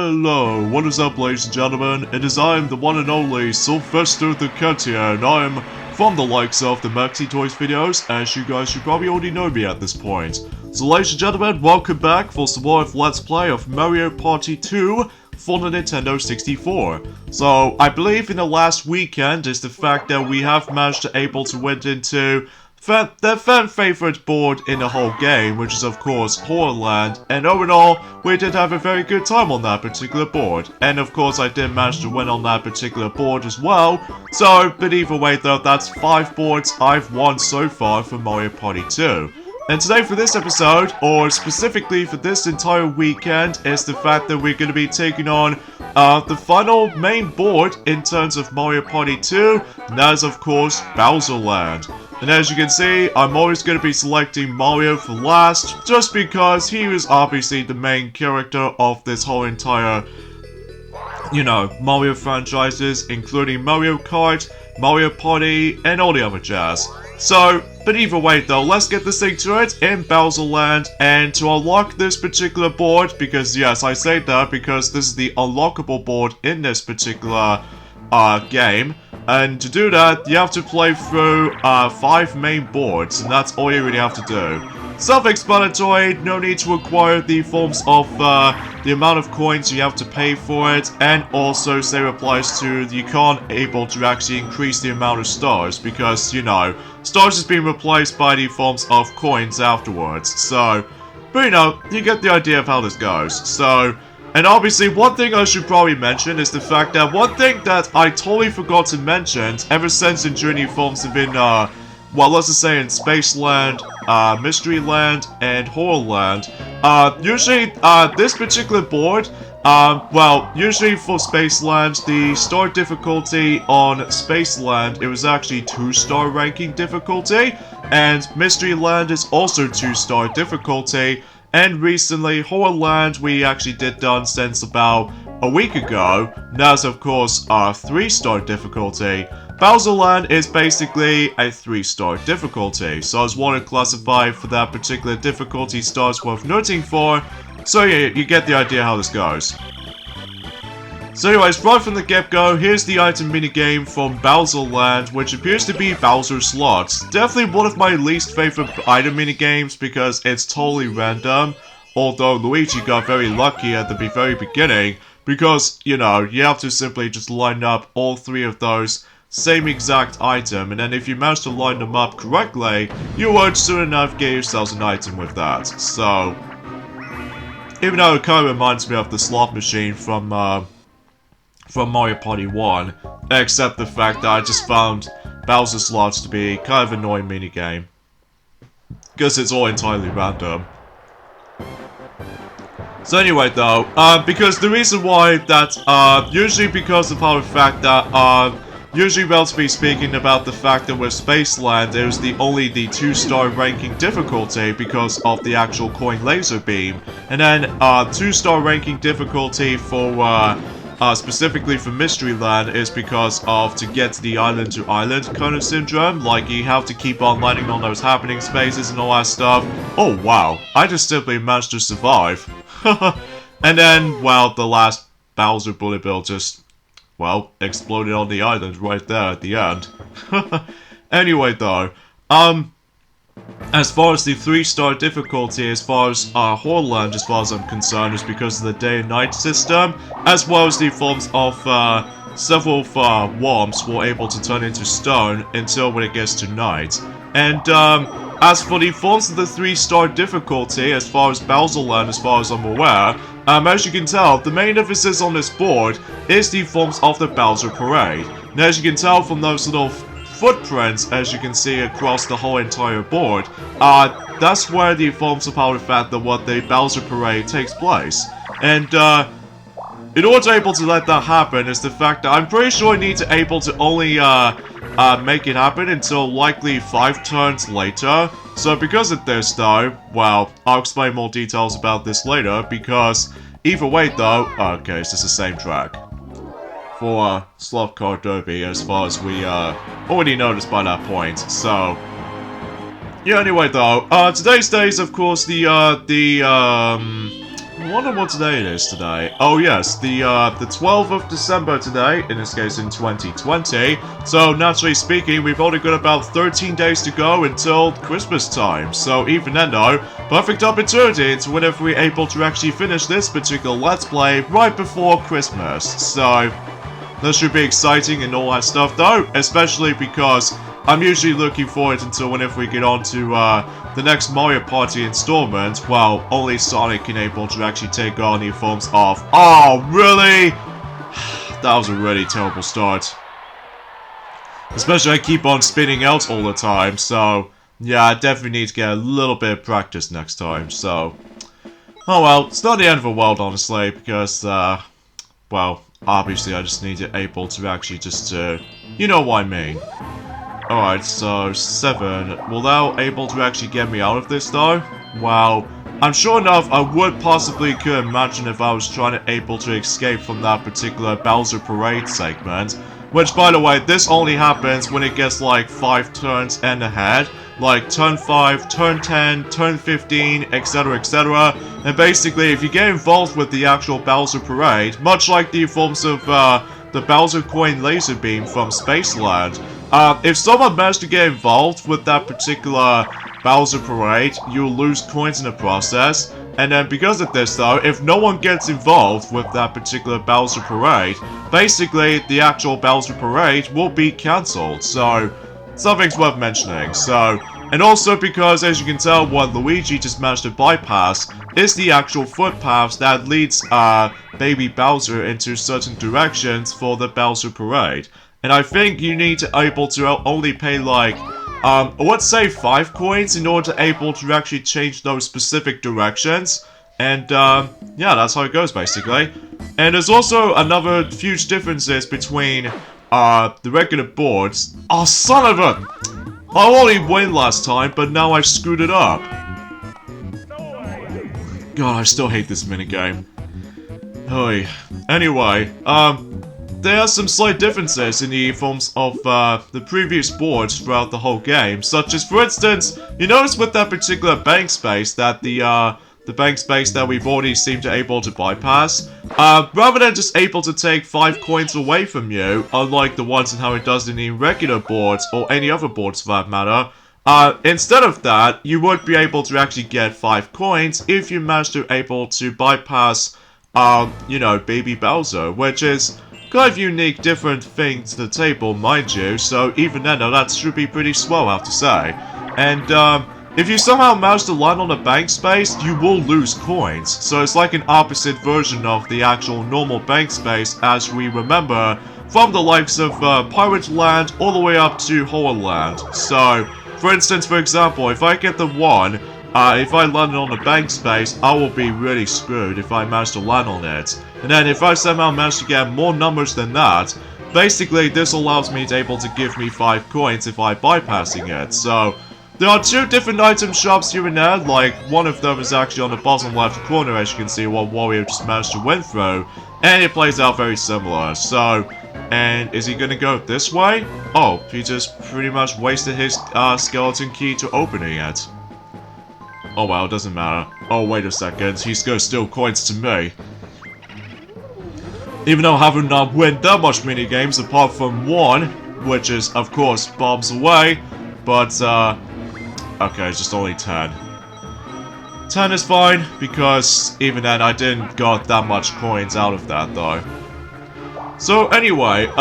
Hello, what is up ladies and gentlemen? It is I am the one and only Sylvester the Cat here, and I am from the likes of the Maxi Toys videos, as you guys should probably already know me at this point. So ladies and gentlemen, welcome back for some more of Let's Play of Mario Party 2 for the Nintendo 64. So, I believe in the last weekend is the fact that we have managed to able to went into the fan favorite board in the whole game, which is of course Horrorland, and overall, we did have a very good time on that particular board. And of course, I did manage to win on that particular board as well. So, but either way though, that's 5 boards I've won so far for Mario Party 2. And today for this episode, or specifically for this entire weekend, is the fact that we're going to be taking on the final main board in terms of Mario Party 2, and that is of course Bowser Land. And as you can see, I'm always going to be selecting Mario for last, just because he was obviously the main character of this whole entire, Mario franchises, including Mario Kart, Mario Party, and all the other jazz. So, but either way though, let's get this thing to it in Bowser Land, and to unlock this particular board, because yes, I say that because this is the unlockable board in this particular game, and to do that, you have to play through 5 main boards, and that's all you really have to do. Self-explanatory, no need to acquire the forms of the amount of coins you have to pay for it, and also same applies to you can't able to actually increase the amount of stars, because, stars has been replaced by the forms of coins afterwards, so, but you get the idea of how this goes, so. And obviously, one thing I should probably mention is the fact that one thing that I totally forgot to mention ever since the Journey forms have been, well, let's just say in Spaceland, Mystery Land, and Horrorland, usually, this particular board, usually for Spaceland, the star difficulty on Spaceland, it was actually 2-star ranking difficulty, and Mystery Land is also 2-star difficulty. And recently, Horrorland, we actually did done since about a week ago. That's of course our 3-star difficulty. Bowser Land is basically a 3-star difficulty. So I just want to classify for that particular difficulty stars worth noting for. So yeah, you get the idea how this goes. So anyways, right from the get-go, here's the item minigame from Bowser Land, which appears to be Bowser Slots. Definitely one of my least favorite item minigames because it's totally random, although Luigi got very lucky at the very beginning, because, you have to simply just line up all 3 of those same exact item, and then if you manage to line them up correctly, you would soon enough get yourselves an item with that. So, even though it kind of reminds me of the slot machine from Mario Party 1, except the fact that I just found Bowser Slots to be kind of an annoying minigame. Because it's all entirely random. So anyway though, because the reason why that, usually because of how the fact that, usually relatively speaking about the fact that with Spaceland, it was only the 2-star ranking difficulty because of the actual coin laser beam. And then, 2-star ranking difficulty for, specifically for Mystery Land is because of to get to the island to island kind of syndrome, like you have to keep on landing on those happening spaces and all that stuff. Oh wow, I just simply managed to survive. And then, well, the last Bowser Bullet Bill just, well, exploded on the island right there at the end. Anyway though, as far as the 3-star difficulty, as far as Horrorland, as far as I'm concerned, is because of the day and night system, as well as the forms of several worms were able to turn into stone until when it gets to night. And as for the forms of the 3-star difficulty, as far as Bowser Land, as far as I'm aware, as you can tell, the main emphasis on this board is the forms of the Bowser Parade. And as you can tell from those little footprints, as you can see across the whole entire board, that's where the forms of how the fact that what the Bowser Parade takes place. And in order to able to let that happen is the fact that I'm pretty sure I need to able to only make it happen until likely 5 turns later. So because of this though, well, I'll explain more details about this later, because either way though, okay, it's just the same track for Slot Car Derby, as far as we already noticed by that point. So yeah, anyway though, today's day is of course the I wonder what day it is today. Oh yes, the 12th of December today, in this case in 2020. So naturally speaking, we've only got about 13 days to go until Christmas time. So even then though, perfect opportunity to whenever we're able to actually finish this particular Let's Play right before Christmas. So that should be exciting and all that stuff though, especially because I'm usually looking forward until whenever we get on to the next Mario Party installment, while only Sonic can able to actually take on new forms of... Oh, really? That was a really terrible start. Especially I keep on spinning out all the time, so... Yeah, I definitely need to get a little bit of practice next time, so... Oh well, it's not the end of the world, honestly, because, well, obviously I just need to able to actually just, you know what I mean. Alright, so 7. Will that able to actually get me out of this though? Well, I'm sure enough I would possibly could imagine if I was trying to able to escape from that particular Bowser Parade segment. Which, by the way, this only happens when it gets like 5 turns and ahead. Like turn 5, turn 10, turn 15, etc, etc. And basically, if you get involved with the actual Bowser Parade, much like the forms of the Bowser Coin Laser Beam from Spaceland, if someone managed to get involved with that particular Bowser Parade, you'll lose coins in the process. And then because of this though, if no one gets involved with that particular Bowser Parade, basically the actual Bowser Parade will be cancelled. So, something's worth mentioning. So, and also because as you can tell what Luigi just managed to bypass is the actual footpaths that leads Baby Bowser into certain directions for the Bowser Parade. And I think you need to able to only pay like, let's say 5 coins in order to able to actually change those specific directions. And, yeah, that's how it goes basically. And there's also another huge differences between, the regular boards. Oh, son of a... I only win last time, but now I've screwed it up. God, I still hate this minigame. Hey. Anyway, there are some slight differences in the forms of the previous boards throughout the whole game, such as, for instance, you notice with that particular bank space that the bank space that we've already seemed to able to bypass, rather than just able to take 5 coins away from you, unlike the ones and how it does in the regular boards, or any other boards for that matter, instead of that, you would be able to actually get 5 coins if you manage to able to bypass, you know, Baby Bowser, which is kind of unique, different thing to the table, mind you, so even then, that should be pretty swell, I have to say. And, if you somehow manage to land on a bank space, you will lose coins, so it's like an opposite version of the actual normal bank space as we remember from the likes of Pirate Land all the way up to Horror Land. So, for instance, for example, if I get the 1, if I land on a bank space, I will be really screwed if I manage to land on it. And then if I somehow manage to get more numbers than that, basically this allows me to able to give me 5 coins if I'm bypassing it. So, there are 2 different item shops here and there, like one of them is actually on the bottom left corner as you can see what Wario just managed to win through, and it plays out very similar. So, and is he gonna go this way? Oh, he just pretty much wasted his skeleton key to opening it. Oh well, it doesn't matter. Oh wait a second, he's gonna steal coins to me. Even though I haven't won that much minigames apart from one, which is of course bombs away, but okay, it's just only 10. 10 is fine, because even then I didn't got that much coins out of that though. So anyway,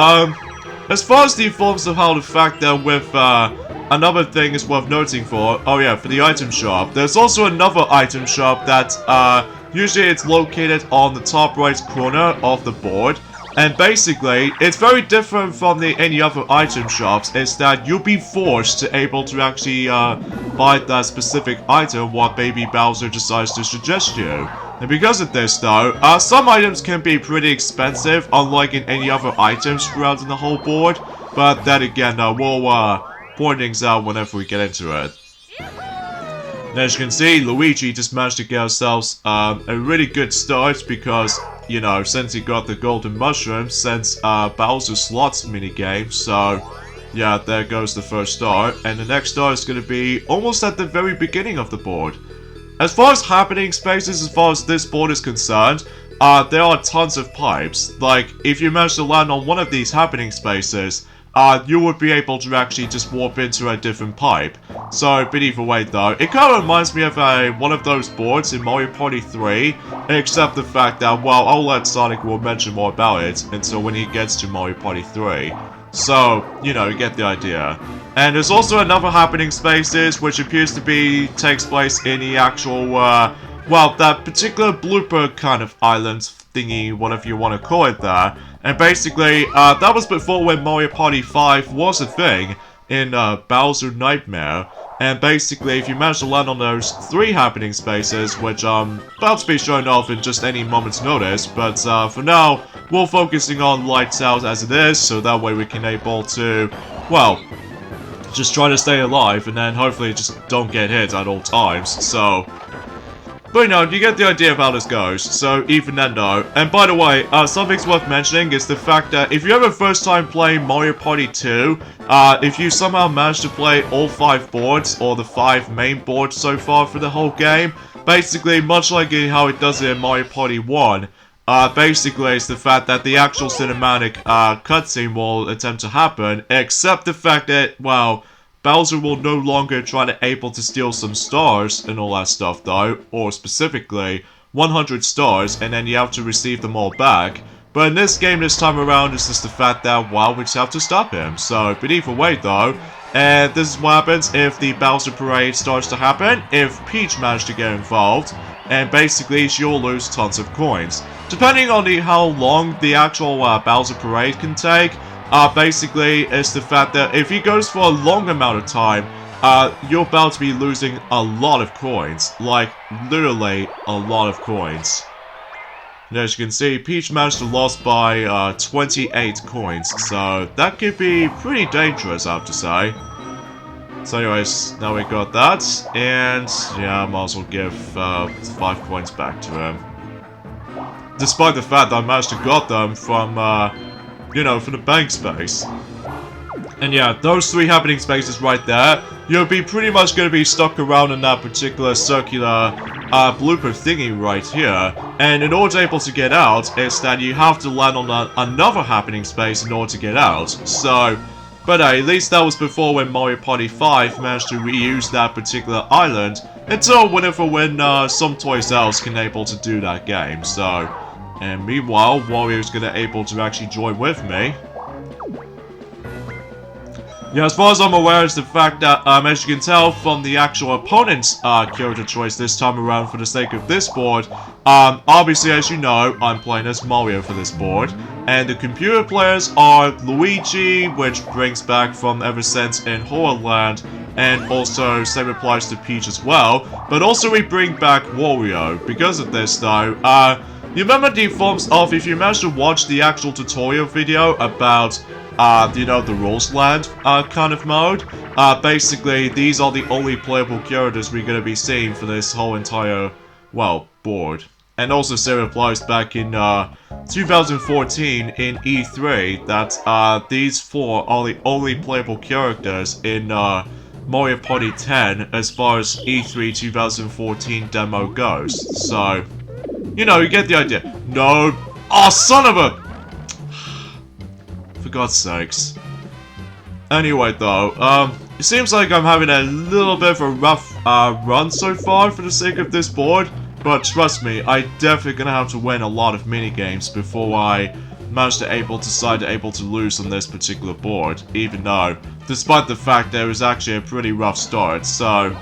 as far as the forms of how the fact that with, another thing is worth noting for, oh yeah, for the item shop, there's also another item shop that, usually it's located on the top right corner of the board. And basically, it's very different from any other item shops, is that you'll be forced to able to actually buy that specific item what Baby Bowser decides to suggest you. And because of this though, some items can be pretty expensive, unlike in any other items throughout the whole board, but then again, we'll point things out whenever we get into it. And as you can see, Luigi just managed to get ourselves a really good start because, you know, since he got the golden mushroom since Bowser Slots minigame, so yeah, there goes the first star. And the next star is going to be almost at the very beginning of the board. as far as happening spaces, as far as this board is concerned, there are tons of pipes. Like, if you manage to land on one of these happening spaces, you would be able to actually just warp into a different pipe. So, but either way though, it kind of reminds me of one of those boards in Mario Party 3, except the fact that, well, I'll let Sonic will mention more about it until when he gets to Mario Party 3. So, you know, you get the idea. And there's also another happening spaces, which appears to takes place in the actual, well, that particular blooper kind of island thingy, whatever you want to call it there. And basically, that was before when Mario Party 5 was a thing in Bowser Nightmare. And basically, if you manage to land on those 3 happening spaces, which about to be shown off in just any moment's notice, but for now, we're focusing on Lights Out as it is, so that way we can able to, well, just try to stay alive, and then hopefully just don't get hit at all times, so... But you know, you get the idea of how this goes, so even then though. And by the way, something's worth mentioning is the fact that if you have a first time playing Mario Party 2, if you somehow manage to play all 5 boards, or the 5 main boards so far for the whole game, basically, much like how it does it in Mario Party 1, basically it's the fact that the actual cinematic cutscene will attempt to happen, except the fact that, well, Bowser will no longer try to able to steal some stars and all that stuff though, or specifically 100 stars, and then you have to receive them all back. But in this game this time around, it's just the fact that, well, we just have to stop him. So, but either way though, and this is what happens if the Bowser Parade starts to happen, if Peach managed to get involved, and basically she'll lose tons of coins. Depending on how long the actual Bowser Parade can take, basically, it's the fact that if he goes for a long amount of time, you're about to be losing a lot of coins. Like, literally, a lot of coins. And as you can see, Peach managed to lose by 28 coins, so that could be pretty dangerous, I have to say. So anyways, now we got that, and yeah, I might as well give 5 coins back to him. Despite the fact that I managed to got them from, you know, from the bank space. And yeah, those 3 happening spaces right there, you'll be pretty much going to be stuck around in that particular circular blooper thingy right here. And in order to able to get out, it's that you have to land on another happening space in order to get out. So, but at least that was before when Mario Party 5 managed to reuse that particular island, until whenever when some toys else can able to do that game. So, and meanwhile, Wario's gonna able to actually join with me. Yeah, as far as I'm aware, it's the fact that, as you can tell from the actual opponent's character choice this time around for the sake of this board, obviously, as you know, I'm playing as Mario for this board, and the computer players are Luigi, which brings back from ever since in Horror Land, and also same applies to Peach as well, but also we bring back Wario. Because of this, though, you remember the forms of, if you managed to watch the actual tutorial video about, you know, the Rules Land kind of mode, basically, these are the only playable characters we're going to be seeing for this whole entire, well, board. And also same applies back in 2014 in E3, that these 4 are the only playable characters in Mario Party 10 as far as E3 2014 demo goes. So, you know, you get the idea. No. Oh, son of a... For God's sakes. Anyway, though, it seems like I'm having a little bit of a rough run so far for the sake of this board. But trust me, I definitely gonna have to win a lot of minigames before I manage to decide to lose on this particular board. Even though, despite the fact that it was actually a pretty rough start, so...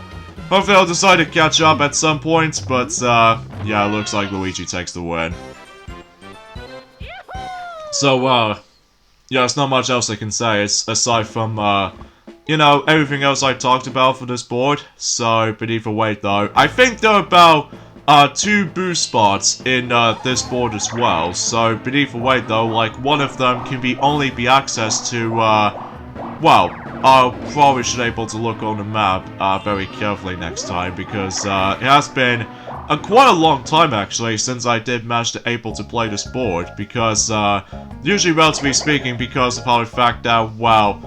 hopefully I'll decide to catch up at some point, but yeah, it looks like Luigi takes the win. So, yeah, there's not much else I can say, aside from, you know, everything else I talked about for this board. So, but either way though, I think there are about 2 boost spots in this board as well. So, but either way though, like, one of them can only be accessed to, well, I probably should able to look on the map very carefully next time, because it has been quite a long time actually since I did manage to able to play this board, because usually, relatively speaking, because of how the fact that, well,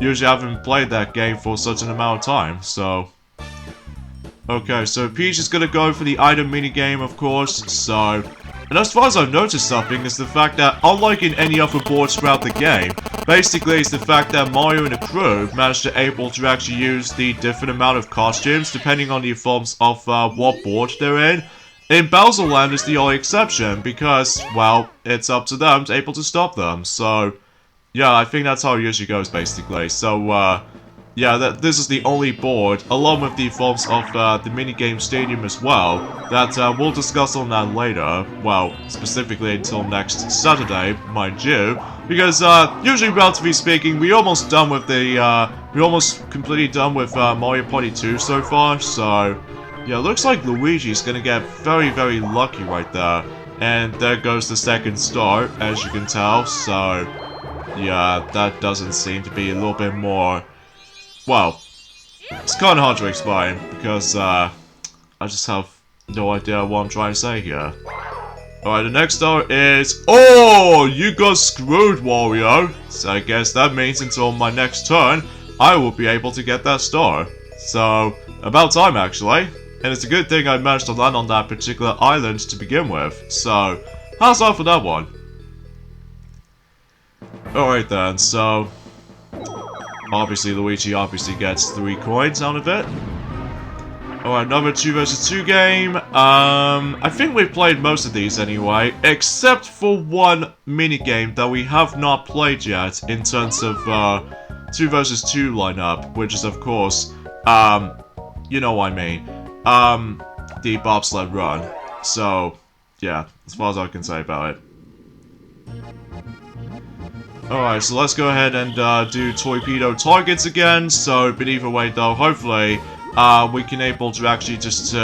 usually I haven't played that game for such an amount of time, so... Okay, so Peach is gonna go for the item minigame, of course, so... And as far as I've noticed something is the fact that, unlike in any other boards throughout the game, basically it's the fact that Mario and the crew managed to able to actually use the different amount of costumes depending on the forms of what board they're in. In Bowser Land is the only exception because, well, it's up to them to able to stop them. So, yeah, I think that's how it usually goes basically. So, yeah, this is the only board, along with the forms of the minigame stadium as well, that we'll discuss on that later. Well, specifically until next Saturday, mind you. Because, usually, relatively speaking, we're almost done with the, we're almost completely done with Mario Party 2 so far, so... Yeah, looks like Luigi's gonna get very, very lucky right there. And there goes the second star, as you can tell, so... Yeah, that doesn't seem to be a little bit more... Well, it's kind of hard to explain, because, I just have no idea what I'm trying to say here. Alright, the next star is... Oh! You got screwed, Wario! So I guess that means until my next turn, I will be able to get that star. So, about time, actually. And it's a good thing I managed to land on that particular island to begin with. So, how's that for that one? Alright then, so... Obviously, Luigi obviously gets 3 coins out of it. Alright, another 2 vs 2 game. I think we've played most of these anyway, except for one minigame that we have not played yet in terms of 2 vs 2 lineup, which is of course, you know what I mean. The bobsled run. So, yeah, as far as I can say about it. Alright, so let's go ahead and do torpedo targets again. So, but either way though, hopefully, we can able to actually just,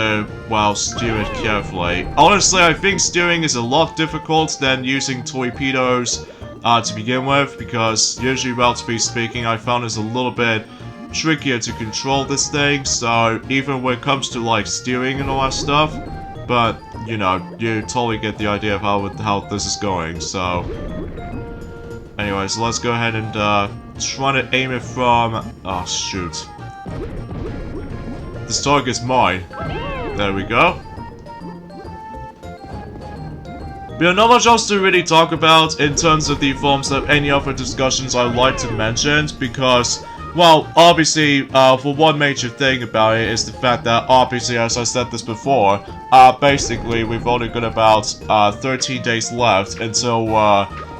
well, steer it carefully. Honestly, I think steering is a lot difficult than using torpedoes to begin with, because usually, relatively speaking, I found it's a little bit trickier to control this thing, so even when it comes to like steering and all that stuff, but you know, you totally get the idea of how this is going. So anyway, so let's go ahead and try to aim it from... Oh shoot, this target's mine. There we go. But not much else to really talk about in terms of the forms of any other discussions I'd like to mention, because well, obviously, for one major thing about it is the fact that, obviously, as I said this before, basically, we've only got about 13 days left until,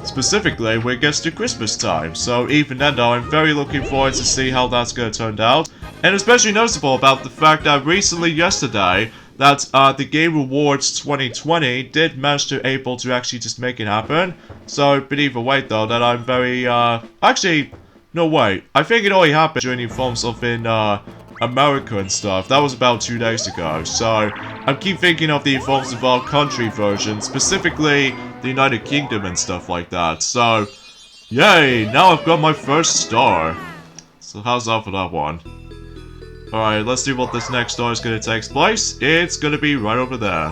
specifically, when it gets to Christmas time. So even then, though, I'm very looking forward to see how that's going to turn out. And especially noticeable about the fact that recently, yesterday, that the Game Awards 2020 did manage to able to actually just make it happen. So, but either way, though, that I'm very, actually... No, wait. I think it only happened during the forms of in, America and stuff. That was about 2 days ago. So, I keep thinking of the forms of our country version, specifically the United Kingdom and stuff like that. So, yay! Now I've got my first star. So, how's that for that one? Alright, let's see what this next star is going to take place. It's going to be right over there.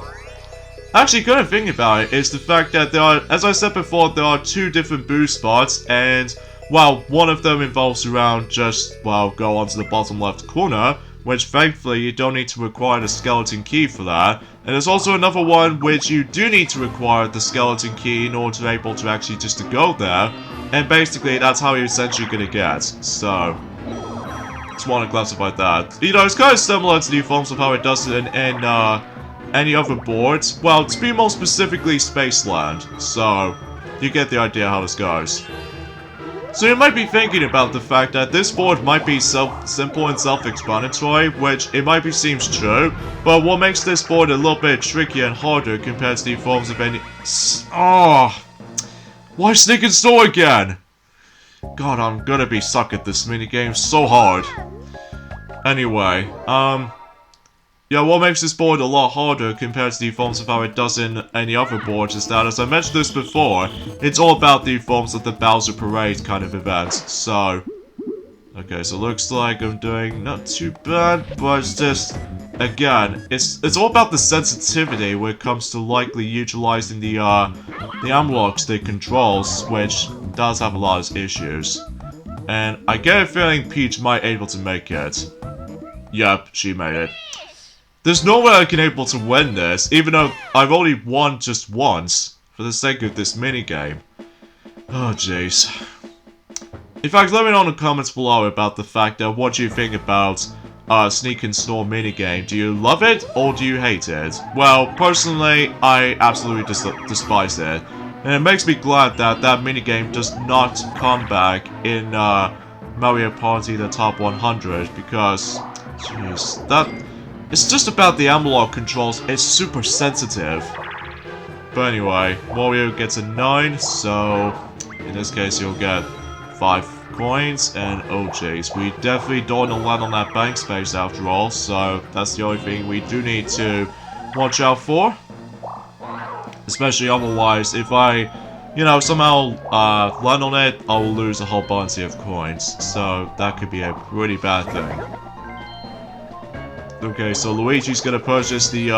Actually, good thing about it is the fact that there are, as I said before, there are 2 different boost spots, and... well, one of them involves around just, well, go onto the bottom left corner, which thankfully you don't need to require the skeleton key for that. And there's also another one which you do need to require the skeleton key in order to be able to actually just to go there. And basically that's how you're essentially gonna get. So, just want to classify that. You know, it's kind of similar to the forms of how it does it in any other boards. Well, to be more specifically Spaceland. So, you get the idea how this goes. So you might be thinking about the fact that this board might be simple and self-explanatory, which it might be seems true, but what makes this board a little bit trickier and harder compared to the forms of any... Oh! Why Sneak and Store again? God, I'm gonna be suck at this minigame so hard. Anyway, yeah, what makes this board a lot harder compared to the forms of how it does in any other boards is that, as I mentioned this before, it's all about the forms of the Bowser Parade kind of events. So, okay, so looks like I'm doing not too bad, but it's just, again, it's all about the sensitivity when it comes to likely utilizing the analog stick controls, which does have a lot of issues. And I get a feeling Peach might be able to make it. Yep, she made it. There's no way I can able to win this, even though I've only won just once, for the sake of this minigame. Oh, jeez. In fact, let me know in the comments below about the fact that what do you think about Sneak and Snore minigame. Do you love it, or do you hate it? Well, personally, I absolutely despise it. And it makes me glad that that minigame does not come back in Mario Party the Top 100, because, jeez, that... It's just about the analog controls, it's super sensitive. But anyway, Wario gets a 9, so in this case you'll get 5 coins, and oh jeez, we definitely don't want to land on that bank space after all, so that's the only thing we do need to watch out for. Especially otherwise, if I, you know, somehow land on it, I will lose a whole bunch of coins, so that could be a pretty bad thing. Okay, so Luigi's gonna purchase the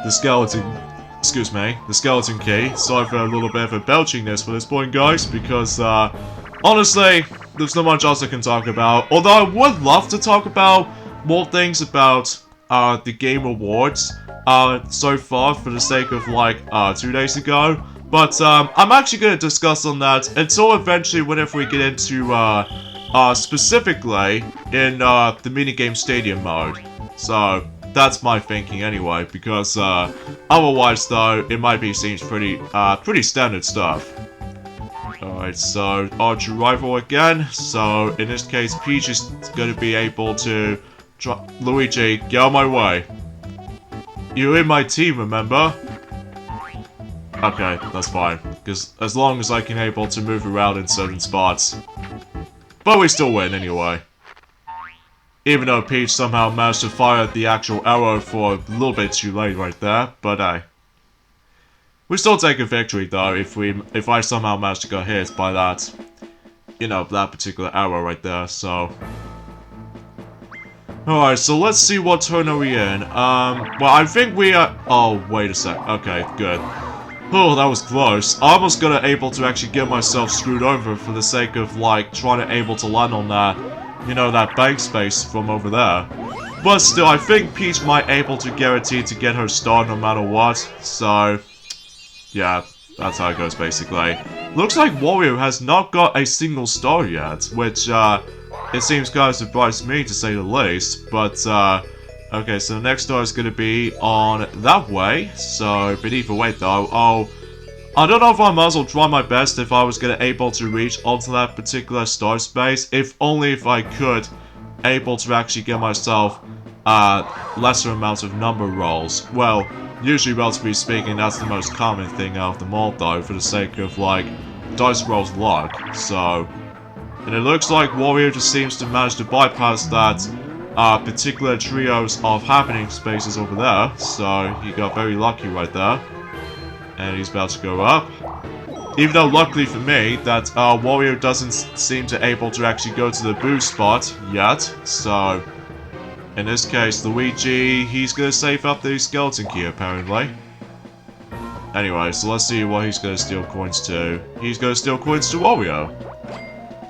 skeleton, excuse me, the skeleton key. Sorry for a little bit of a belchingness for this point, guys, because, honestly, there's not much else I can talk about. Although I would love to talk about more things about, the Game Awards, so far, for the sake of, like, 2 days ago. But, I'm actually gonna discuss on that until eventually whenever we get into, specifically in, the minigame stadium mode. So, that's my thinking anyway, because, otherwise though, it might be seems pretty standard stuff. Alright, so, Archer Rival again. So, in this case, Peach is gonna be able to Luigi, get out of my way. You're in my team, remember? Okay, that's fine, because as long as I can able to move around in certain spots. But we still win anyway. Even though Peach somehow managed to fire the actual arrow for a little bit too late right there, but hey. We still take a victory though if I somehow manage to get hit by that, you know, that particular arrow right there, so. Alright, so let's see what turn are we in. Well, I think we are... Oh, wait a sec. Okay, good. Oh, that was close. I almost got able to actually get myself screwed over for the sake of, like, trying to able to land on that, you know, that bank space from over there. But still, I think Peach might able to guarantee to get her star no matter what, so... Yeah, that's how it goes, basically. Looks like Wario has not got a single star yet, which, it seems kind of surprised me, to say the least, but, okay, so the next star is gonna be on that way, so, but either way though, I don't know if I might as well try my best if I was gonna able to reach onto that particular star space, if only if I could able to actually get myself, lesser amounts of number rolls. Well, usually, relatively speaking, that's the most common thing out of them all though, for the sake of, like, dice rolls luck, so... And it looks like Wario just seems to manage to bypass that, particular trios of happening spaces over there, so he got very lucky right there. And he's about to go up. Even though, luckily for me, that Wario doesn't seem to able to actually go to the boo spot yet, so... In this case, Luigi, he's gonna save up the skeleton key, apparently. Anyway, so let's see what he's gonna steal coins to. He's gonna steal coins to Wario.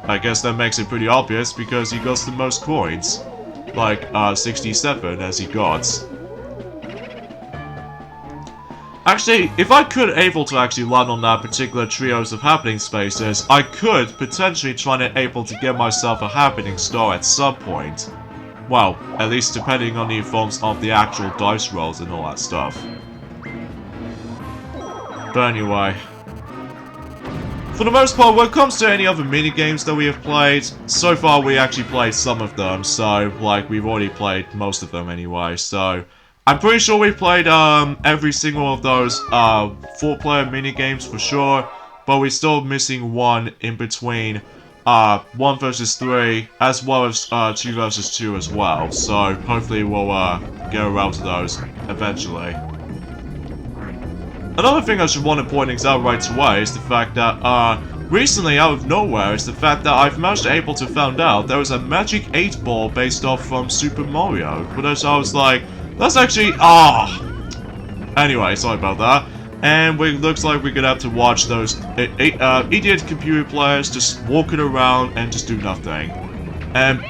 I guess that makes it pretty obvious because he got the most coins. Like, 67 as he got. Actually, if I could able to actually land on that particular trios of happening spaces, I could potentially try to able to get myself a happening star at some point. Well, at least depending on the forms of the actual dice rolls and all that stuff. But anyway. For the most part, when it comes to any other minigames that we have played, so far we actually played some of them, so, like, we've already played most of them anyway, so... I'm pretty sure we played, every single of those, 4-player minigames for sure, but we're still missing one in between, 1 versus 3, as well as, 2 versus 2 as well, so hopefully we'll, get around to those eventually. Another thing I should want to point out right away is the fact that, recently out of nowhere is the fact that I've managed to able to find out there was a Magic 8 Ball based off from Super Mario, but I was like, that's actually, Anyway, sorry about that. And it looks like we're gonna have to watch those idiot computer players just walking around and just do nothing. And,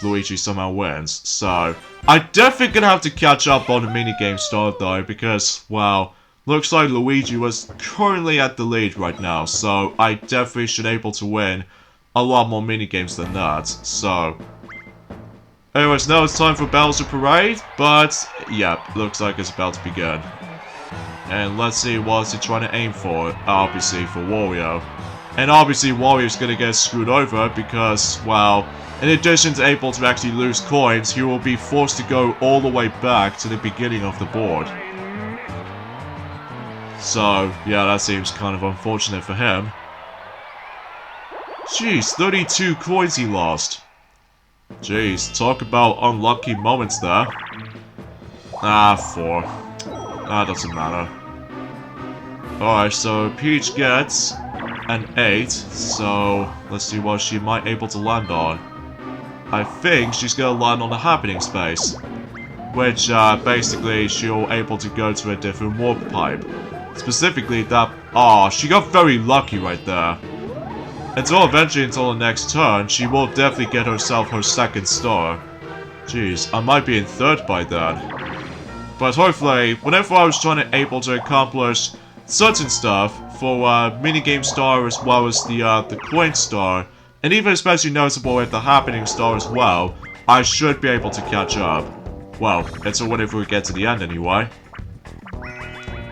Luigi somehow wins, so... I definitely gonna have to catch up on the minigame start though, because, well, looks like Luigi was currently at the lead right now, so I definitely should able to win a lot more minigames than that, so... Anyways, now it's time for Bowser Parade, but, yeah, looks like it's about to begin. And let's see what's he trying to aim for, obviously for Wario. And obviously Wario's gonna get screwed over because, well, in addition to able to actually lose coins, he will be forced to go all the way back to the beginning of the board. So, yeah, that seems kind of unfortunate for him. Jeez, 32 coins he lost. Jeez, talk about unlucky moments there. Ah, 4. That doesn't matter. Alright, so Peach gets an 8, so let's see what she might able to land on. I think she's gonna land on the happening space, which basically she'll able to go to a different warp pipe. Specifically that, she got very lucky right there. Until the next turn, she will definitely get herself her second star. Jeez, I might be in third by then. But hopefully, whenever I was trying to able to accomplish certain stuff for minigame star as well as the coin star, and even especially noticeable with the happening star as well, I should be able to catch up. Well, until whenever we get to the end anyway.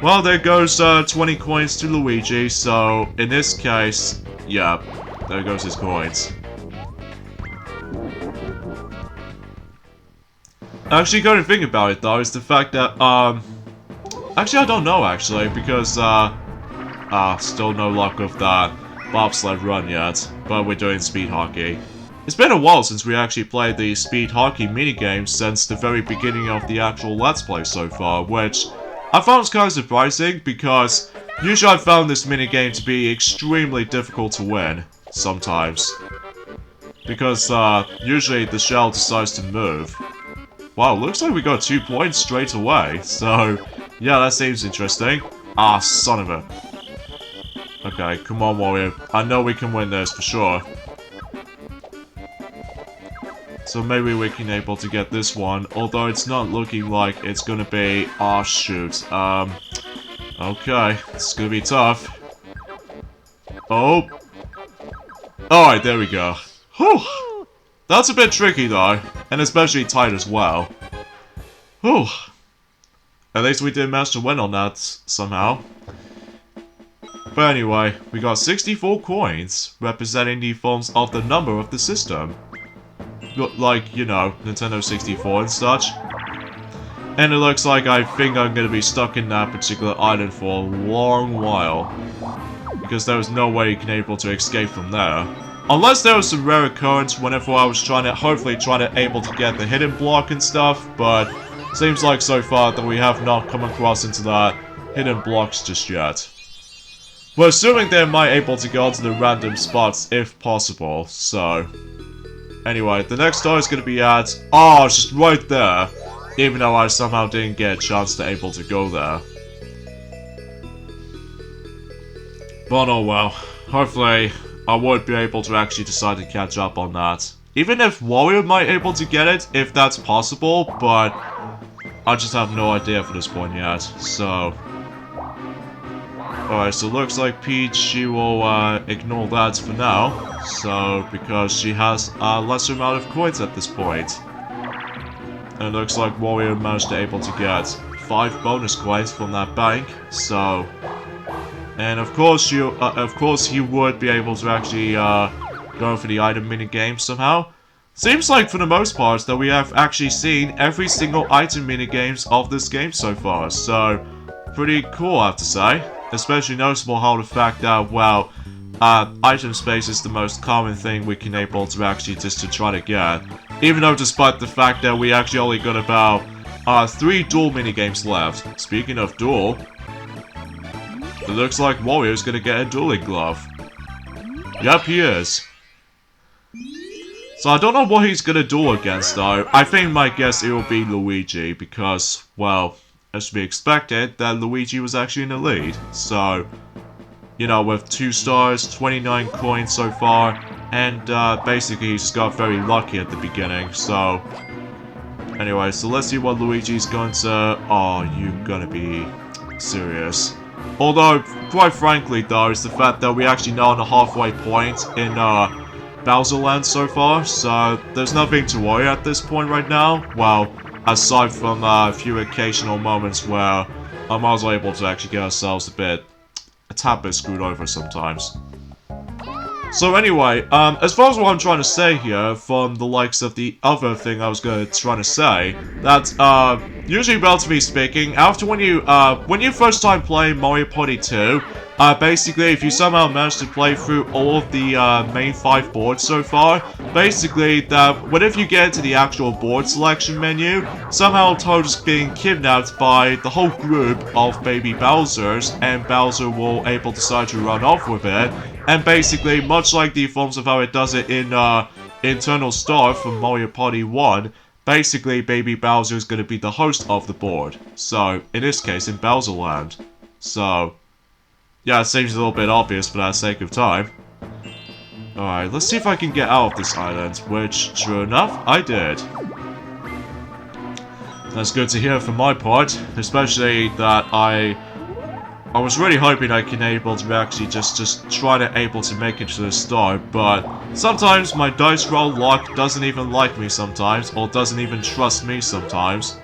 Well, there goes 20 coins to Luigi, so in this case, yeah, there goes his coins. Actually, going to think about it though, is the fact that, actually I don't know actually, because, still no luck with that bobsled run yet, but we're doing speed hockey. It's been a while since we actually played the speed hockey minigame since the very beginning of the actual Let's Play so far, which I found kind of surprising because usually I found this minigame to be extremely difficult to win, sometimes. Because, usually the shell decides to move. Wow, looks like we got 2 points straight away, so yeah, that seems interesting. Ah, son of a... Okay, come on Wario, I know we can win this for sure. So maybe we can able to get this one, although it's not looking like it's gonna be... Ah, shoot. Okay, it's gonna be tough. Oh. Alright, there we go. Whew. That's a bit tricky though, and especially tight as well. Whew. At least we did manage to win on that somehow. But anyway, we got 64 coins, representing the forms of the number of the system. Like, you know, Nintendo 64 and such. And it looks like I think I'm gonna be stuck in that particular island for a long while. Because there was no way you can able to escape from there. Unless there was some rare occurrence whenever I was hopefully trying to able to get the hidden block and stuff, but seems like so far that we have not come across into that hidden blocks just yet. We're assuming they might able to go to the random spots if possible, so... Anyway, the next star is going to be at... Oh, it's just right there. Even though I somehow didn't get a chance to able to go there. But oh well. Hopefully, I would be able to actually decide to catch up on that. Even if Wario might able to get it, if that's possible, but... I just have no idea for this point yet, so... Alright, so looks like Peach, she will ignore that for now. So, because she has a lesser amount of coins at this point. And it looks like Wario managed to able to get 5 bonus coins from that bank, so... And of course, he would be able to actually go for the item minigame somehow. Seems like for the most part that we have actually seen every single item minigames of this game so far, so... Pretty cool, I have to say. Especially noticeable how the fact that, well, item space is the most common thing we can able to actually just to try to get. Even though despite the fact that we actually only got about 3 duel minigames left. Speaking of duel, it looks like Wario's gonna get a dueling glove. Yep, he is. So I don't know what he's gonna duel against though. I think my guess it will be Luigi because, well, as to be expected, that Luigi was actually in the lead. So, you know, with 2 stars, 29 coins so far, and basically he just got very lucky at the beginning, so... Anyway, so let's see what Luigi's going to... Oh, you're gonna be serious. Although, quite frankly though, it's the fact that we actually know on the halfway point in Bowser Land so far, so there's nothing to worry at this point right now. Well, aside from a few occasional moments where I was able to actually get ourselves a tad bit screwed over sometimes. So anyway, as far as what I'm trying to say here, from the likes of the other thing I was trying to say, that, usually relatively speaking, after when you first time playing Mario Party 2, basically, if you somehow manage to play through all of the, main 5 boards so far, basically, that whenever you get into the actual board selection menu, somehow Toad is being kidnapped by the whole group of baby Bowsers, and Bowser will able to decide to run off with it, and basically, much like the forms of how it does it in, Internal Star from Mario Party 1, basically, Baby Bowser is going to be the host of the board. So, in this case, in Bowser Land. So, yeah, it seems a little bit obvious for that sake of time. Alright, let's see if I can get out of this island, which, sure enough, I did. That's good to hear from my part, especially that I was really hoping I can able to actually just try to able to make it to the start, but sometimes my dice roll luck doesn't even like me sometimes, or doesn't even trust me sometimes.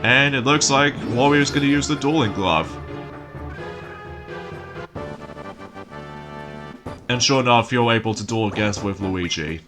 And it looks like Wario's gonna use the dueling glove. And sure enough, you're able to duel against with Luigi.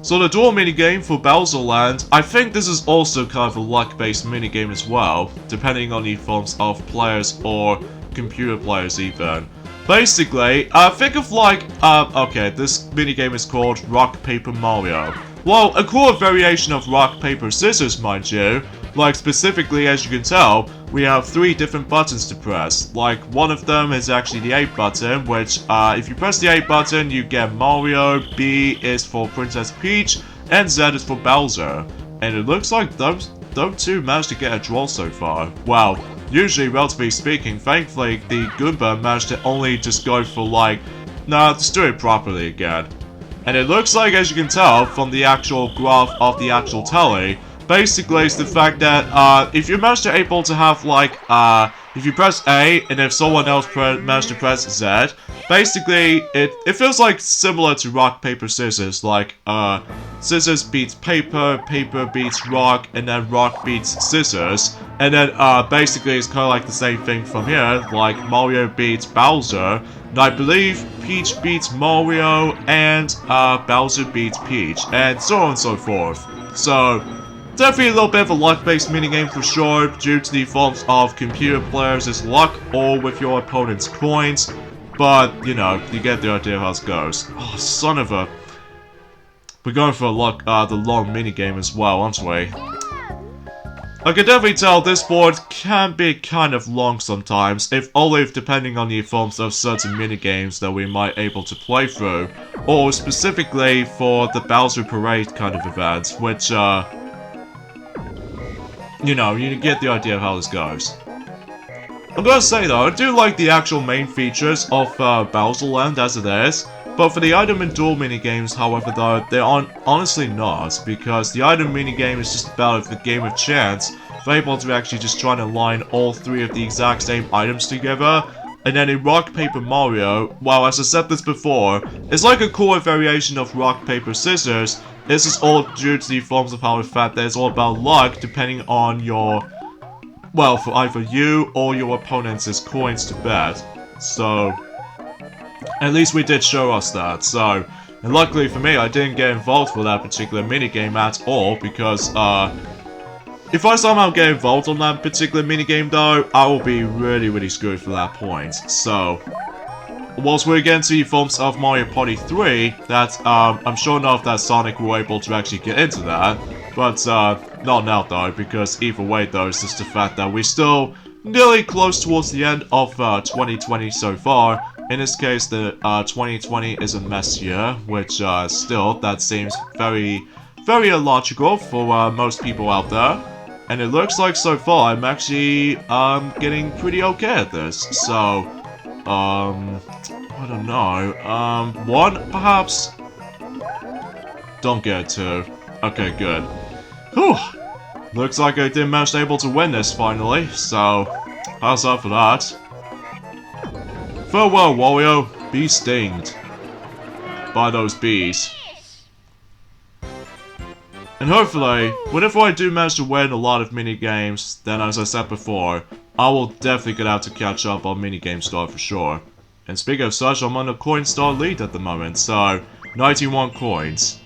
So the duel minigame for Bowser Land, I think this is also kind of a luck-based minigame as well, depending on the forms of players or computer players even. Basically, think of like, okay, this minigame is called Rock Paper Mario. Well, a cool variation of Rock Paper Scissors, mind you. Like, specifically, as you can tell, we have 3 different buttons to press. Like, one of them is actually the A button, which, if you press the A button, you get Mario, B is for Princess Peach, and Z is for Bowser. And it looks like those 2 managed to get a draw so far. Well, usually, relatively speaking, thankfully, the Goomba managed to only just go for like, nah, let's do it properly again. And it looks like, as you can tell, from the actual graph of the actual tally, basically it's the fact that, if you manage to able to have, like, if you press A, and if someone else managed to press Z, basically, it feels like similar to rock, paper, scissors, like, scissors beats paper, paper beats rock, and then rock beats scissors, and then, basically it's kind of like the same thing from here, like, Mario beats Bowser, and I believe Peach beats Mario, and, Bowser beats Peach, and so on and so forth. So, definitely a little bit of a luck-based minigame for sure, due to the forms of computer players' luck, or with your opponent's coins, but, you know, you get the idea of how it goes. Oh, son of a... We're going for the long minigame as well, aren't we? I can definitely tell this board can be kind of long sometimes, if only depending on the forms of certain minigames that we might able to play through, or specifically for the Bowser Parade kind of event, which, you know, you get the idea of how this goes. I'm gonna say though, I do like the actual main features of Bowser Land as it is, but for the item and duel minigames, however though, they aren't honestly not, because the item minigame is just about a game of chance, we're able to actually just try to line all 3 of the exact same items together, and then in Rock Paper Mario, well, as I said this before, it's like a cooler variation of Rock Paper Scissors. This is all due to the forms of how the fact that it's all about luck, depending on your, well, for either you or your opponent's coins to bet. So, at least we did show us that, so, and luckily for me, I didn't get involved with that particular minigame at all, because, if I somehow get involved on that particular minigame though, I will be really, really screwed for that point. So, whilst we're getting to the forms of Mario Party 3, that, I'm sure enough that Sonic will be able to actually get into that, but, not now though, because either way though, it's just the fact that we're still nearly close towards the end of, 2020 so far. In this case, the 2020 is a mess year, which still, that seems very, very illogical for most people out there. And it looks like so far I'm actually getting pretty okay at this. So, I don't know. 1, perhaps? Don't get 2. Okay, good. Whew. Looks like I did manage able to win this finally, so how's up for that? Farewell, Wario. Be stinged by those bees. And hopefully, whenever I do manage to win a lot of mini-games, then as I said before, I will definitely get out to catch up on Minigame Star for sure. And speaking of such, I'm on a coin star lead at the moment, so 91 coins.